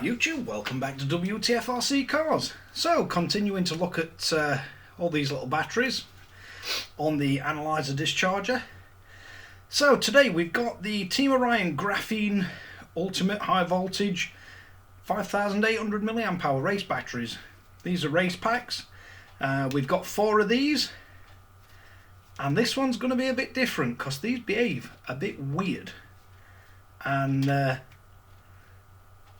Alright YouTube, welcome back to Wtf Rc Cars. So, continuing to look at all these little batteries on the analyzer discharger. So today we've got the Team Orion Graphene Ultimate High Voltage 5800 mAh race batteries. These are race packs. We've got 4 of these, and this one's going to be a bit different because these behave a bit weird and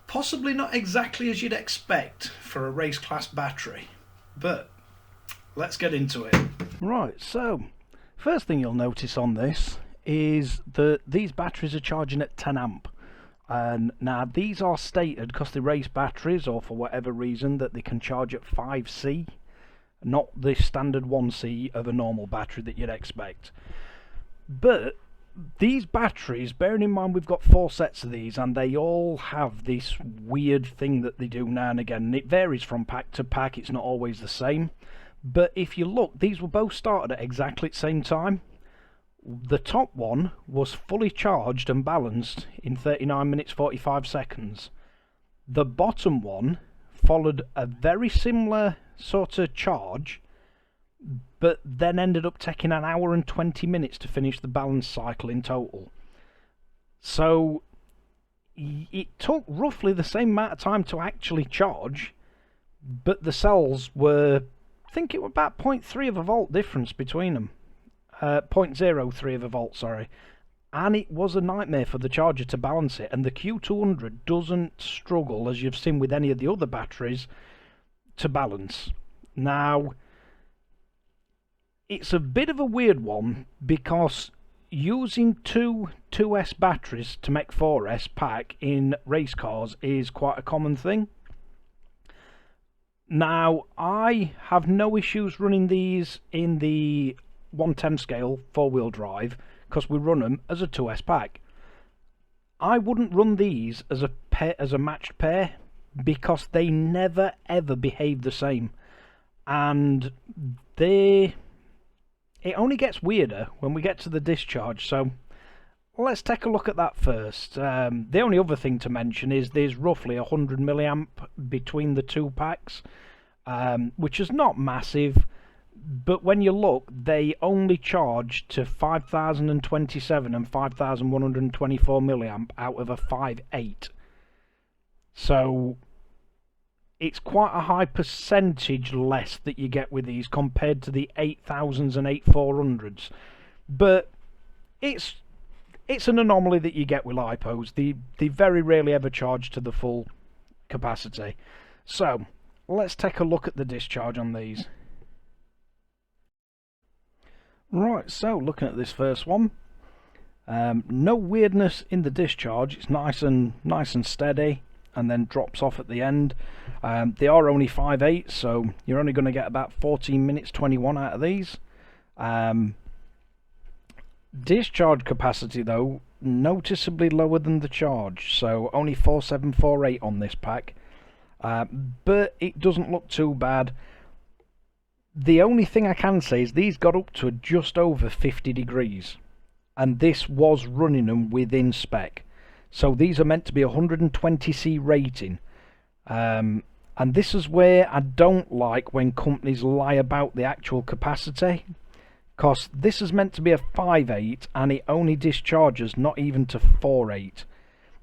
possibly not exactly as you'd expect for a race class battery, but let's get into it. Right, so first thing you'll notice on this is that these batteries are charging at 10 amp, and now these are stated because they're race batteries or for whatever reason that they can charge at 5C, not the standard 1C of a normal battery that you'd expect. But these batteries, bearing in mind we've got 4 sets of these, and they all have this weird thing that they do now and again, and it varies from pack to pack, it's not always the same. But if you look, these were both started at exactly the same time. The top one was fully charged and balanced in 39 minutes 45 seconds. The bottom one followed a very similar sort of charge, but then ended up taking an hour and 20 minutes to finish the balance cycle in total. So it took roughly the same amount of time to actually charge, but the cells were, I think it was about 0.3 of a volt difference between them. 0.03 of a volt, sorry. And it was a nightmare for the charger to balance it, and the Q200 doesn't struggle, as you've seen with any of the other batteries, to balance. Now, it's a bit of a weird one because using two 2S batteries to make 4S pack in race cars is quite a common thing. Now, I have no issues running these in the 110 scale 4-wheel drive because we run them as a 2S pack. I wouldn't run these as a matched pair because they never ever behave the same, and it only gets weirder when we get to the discharge, so let's take a look at that first. The only other thing to mention is there's roughly 100 milliamp between the 2 packs, which is not massive, but when you look, they only charge to 5027 and 5124 milliamp out of a 5.8. So it's quite a high percentage less that you get with these compared to the 8000s and 8400s. But it's an anomaly that you get with LiPos. They very rarely ever charge to the full capacity. So let's take a look at the discharge on these. Right, so looking at this first one, no weirdness in the discharge. It's nice and steady, and then drops off at the end. They are only 5.8, so you're only going to get about 14 minutes 21 out of these. Discharge capacity though, noticeably lower than the charge, so only 4748 on this pack, but it doesn't look too bad. The only thing I can say is these got up to just over 50 degrees, and this was running them within spec. So these are meant to be 120C rating, and this is where I don't like when companies lie about the actual capacity, because this is meant to be a 5.8 and it only discharges not even to 4.8.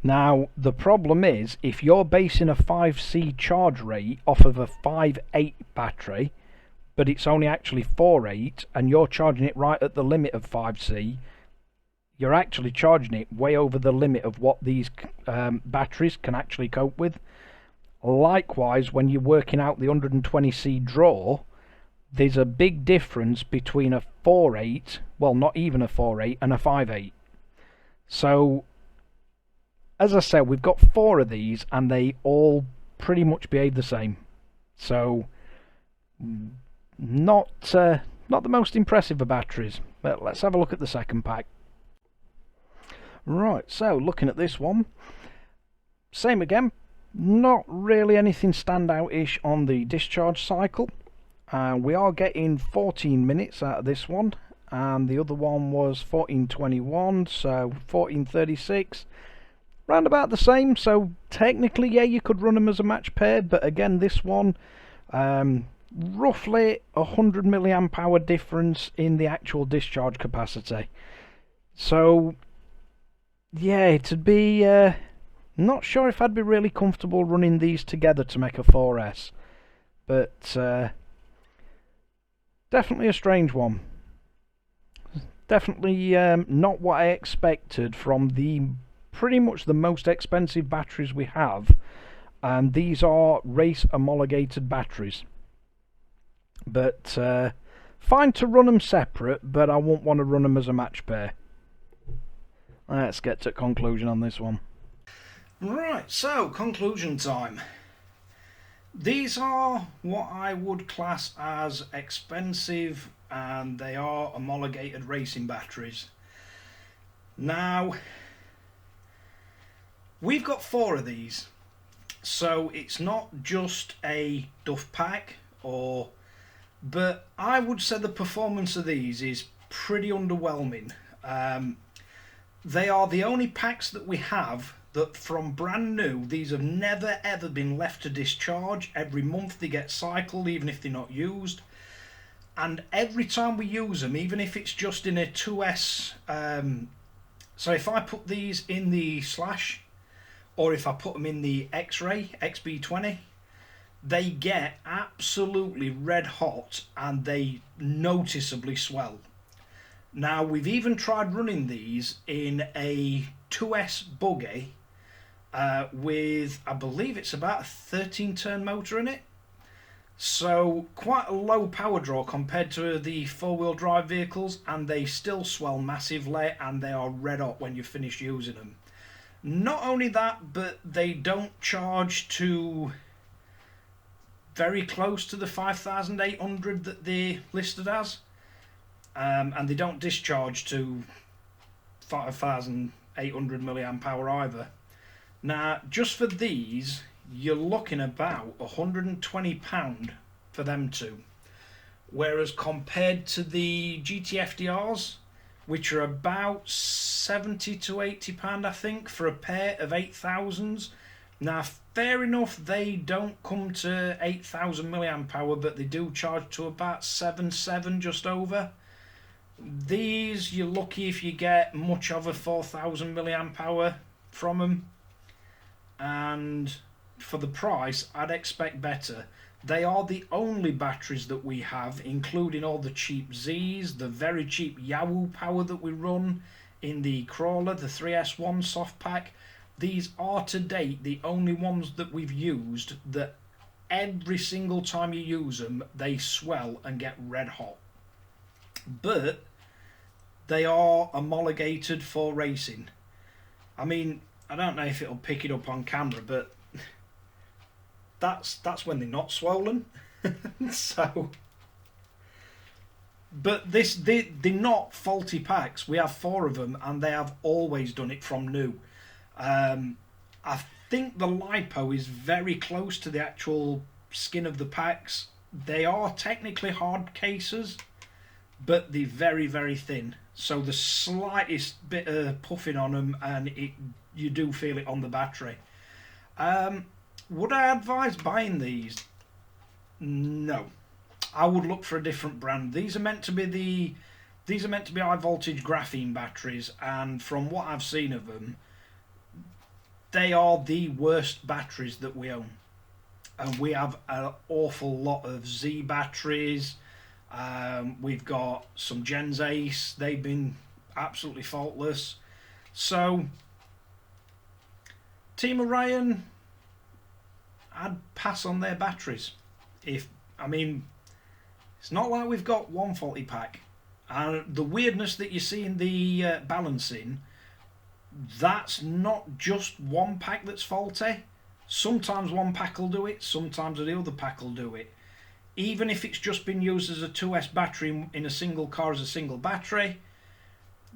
Now the problem is, if you're basing a 5C charge rate off of a 5.8 battery, but it's only actually 4.8 and you're charging it right at the limit of 5C, you're actually charging it way over the limit of what these batteries can actually cope with. Likewise, when you're working out the 120C draw, there's a big difference between a 4.8, well, not even a 4.8, and a 5.8. So, as I said, we've got 4 of these, and they all pretty much behave the same. So, not the most impressive of batteries. But let's have a look at the second pack. Right, so looking at this one, same again, not really anything standout-ish on the discharge cycle. We are getting 14 minutes out of this one, and the other one was 1421, so 1436. round about the same. So technically, yeah, you could run them as a match pair, but again, this one, roughly 100 milliamp hour difference in the actual discharge capacity. So yeah, it'd be not sure if I'd be really comfortable running these together to make a 4S, but definitely a strange one. Definitely not what I expected from the pretty much the most expensive batteries we have, and these are race homologated batteries. But fine to run them separate, but I won't want to run them as a match pair. Let's get to conclusion on this one. Right, so conclusion time. These are what I would class as expensive, and they are homologated racing batteries. Now, we've got 4 of these, so it's not just a duff pack, but I would say the performance of these is pretty underwhelming. They are the only packs that we have that from brand new, these have never ever been left to discharge. Every month they get cycled, even if they're not used. And every time we use them, even if it's just in a 2S, so if I put these in the Slash, or if I put them in the X-Ray, XB20, they get absolutely red hot and they noticeably swell. Now, we've even tried running these in a 2S buggy with, I believe it's about a 13-turn motor in it. So quite a low power draw compared to the 4-wheel drive vehicles, and they still swell massively and they are red hot when you finish using them. Not only that, but they don't charge to very close to the 5,800 that they're listed as. And they don't discharge to 5,800 milliamp hour either. Now, just for these, you're looking about £120 for them two. Whereas compared to the GTFDRs, which are about £70 to £80, I think, for a pair of 8000s. Now, fair enough, they don't come to 8,000 milliamp hour, but they do charge to about 7 just over. These, you're lucky if you get much of a 4,000 milliamp hour from them, and for the price I'd expect better. They are the only batteries that we have, including all the cheap Z's, the very cheap Yahoo power that we run in the Crawler, the 3S1 soft pack. These are to date the only ones that we've used that every single time you use them they swell and get red hot. But they are homologated for racing. I mean, I don't know if it'll pick it up on camera, but that's when they're not swollen. So, but they're not faulty packs. We have 4 of them, and they have always done it from new. I think the lipo is very close to the actual skin of the packs. They are technically hard cases, but they're very, very thin. So the slightest bit of puffing on them, and you do feel it on the battery. Would I advise buying these? No. I would look for a different brand. These are meant to be high voltage graphene batteries, and from what I've seen of them, they are the worst batteries that we own. And we have an awful lot of Z batteries. We've got some Gens Ace. They've been absolutely faultless. So, Team Orion, I'd pass on their batteries. It's not like we've got one faulty pack. And the weirdness that you see in the balancing, that's not just one pack that's faulty. Sometimes one pack will do it, sometimes the other pack will do it. Even if it's just been used as a 2S battery in a single car as a single battery,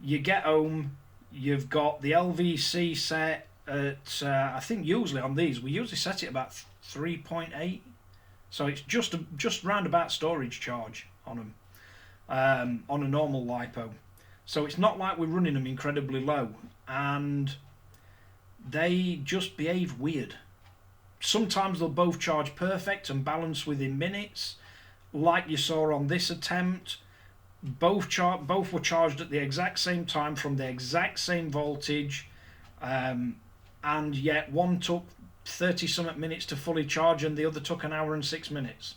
you get home, you've got the LVC set at, I think usually on these, we usually set it about 3.8. So it's just round about storage charge on them, on a normal LiPo. So it's not like we're running them incredibly low. And they just behave weird. Sometimes they'll both charge perfect and balance within minutes, like you saw on this attempt. Both were charged at the exact same time from the exact same voltage, and yet one took 30-something minutes to fully charge and the other took an hour and 6 minutes.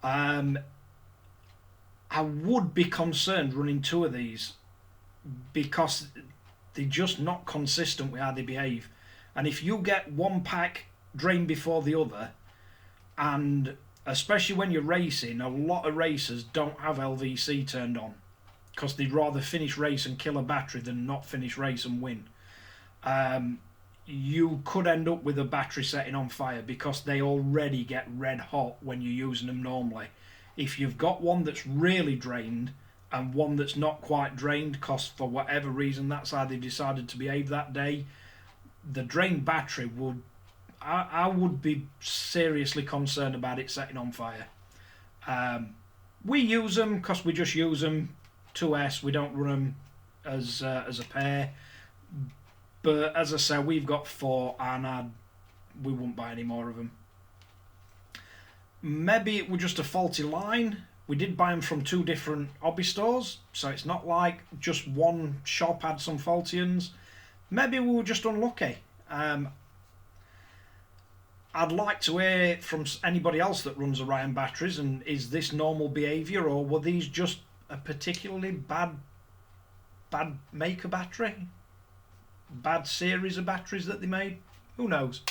I would be concerned running two of these because they're just not consistent with how they behave. And if you get one pack drained before the other, and especially when you're racing, a lot of racers don't have LVC turned on because they'd rather finish race and kill a battery than not finish race and win. You could end up with a battery setting on fire because they already get red hot when you're using them normally. If you've got one that's really drained and one that's not quite drained because for whatever reason that's how they decided to behave that day, the drained battery would, I would be seriously concerned about it setting on fire. We use them because we just use them 2S, we don't run them as a pair. But as I say, we've got 4 and we wouldn't buy any more of them. Maybe it was just a faulty line. We did buy them from 2 different hobby stores, so it's not like just one shop had some faulty ones. Maybe we were just unlucky. I'd like to hear from anybody else that runs Orion batteries, and is this normal behaviour, or were these just a particularly bad maker battery? Bad series of batteries that they made? Who knows?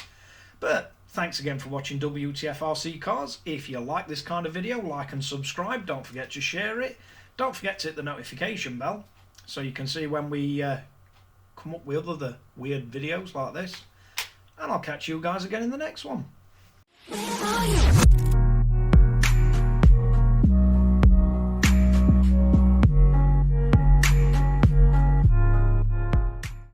But thanks again for watching Wtf Rc Cars. If you like this kind of video, like and subscribe. Don't forget to share it. Don't forget to hit the notification bell so you can see when we come up with other weird videos like this. And I'll catch you guys again in the next one.